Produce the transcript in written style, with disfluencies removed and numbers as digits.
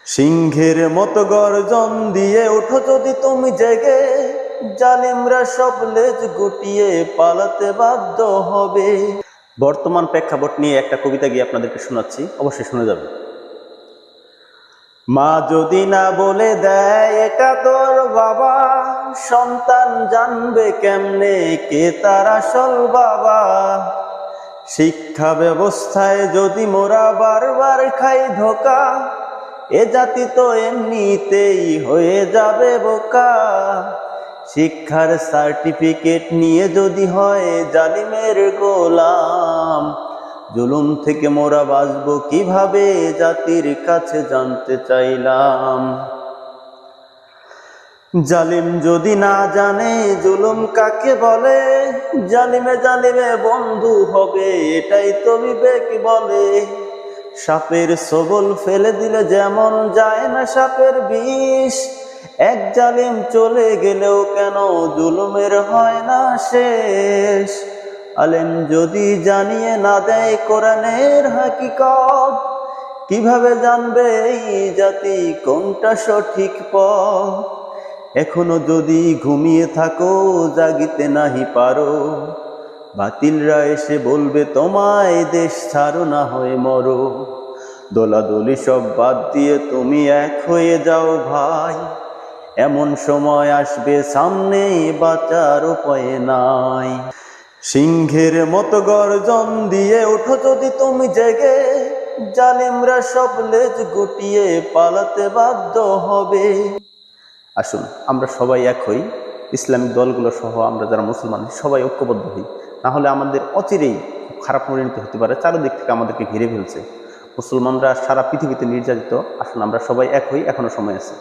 সিংহের মতো গর্জন দিয়ে ওঠো যদি তুমি জেগে, জালিমরা সব লেজ গুটিয়ে পালাতে বাধ্য হবে। বর্তমান প্রেক্ষাপট নিয়ে একটা কবিতা গিয়ে আপনাদেরকে শোনাচ্ছি, অবশ্যই শুনে যাবেন। মা যদি না বলে দেয় এটা তোর বাবা, সন্তান জানবে কেমনে কে তার আসল বাবা। শিক্ষা ব্যবস্থায় যদি মোরা বারবার খাই ধোকা, এ জাতি তো এমনিতেই হয়ে যাবে বোকা। শিক্ষার সার্টিফিকেট নিয়ে যদি হয় জালিমের গোলাম, জুলুম থেকে মোরা বাঁচবো কিভাবে জাতির কাছে জানতে চাইলাম। জালিম যদি না জানে জুলুম কাকে বলে, জালিমে জালিমে বন্ধু হবে এটাই তো বিবেক বলে। সাপের ছোবল ফেলে দিলে যেমন যায় না সাপের বিষ, এক জালিম চলে গেলেও কেন জুলুমের হয় না শেষ। আলেম যদি জানিয়ে না দেয় কোরআনের হাকিকত, কিভাবে জানবে এই জাতি কোনটা সঠিক পথ। এখনো যদি ঘুমিয়ে থাকো জাগিতে নাহি পারো, বাতিলরা এসে বলবে তোমায় দেশ ছাড়ো না হয়ে মরো। দোলাদলি সব বাদ দিয়ে তুমি এক হয়ে যাও ভাই, এমন সময় আসবে সামনে বাঁচার উপায় নাই। সিংহের মতো গর্জন দিয়ে ওঠো যদি তুমি জেগে, জালিমরা সব লেজ গুটিয়ে পালাতে বাধ্য হবে। আসুন আমরা সবাই এক হই, ইসলামিক দলগুলো সহ আমরা যারা মুসলমান সবাই ঐক্যবদ্ধ হই, না হলে আমাদের অচিরেই খুব খারাপ পরিণতি হতে পারে। চারিদিক থেকে আমাদেরকে ঘিরে ফেলছে মুসলমানরা, সারা পৃথিবীতে নির্যাতিত। আসুন আমরা সবাই এক হই, এখনো সময় আছে।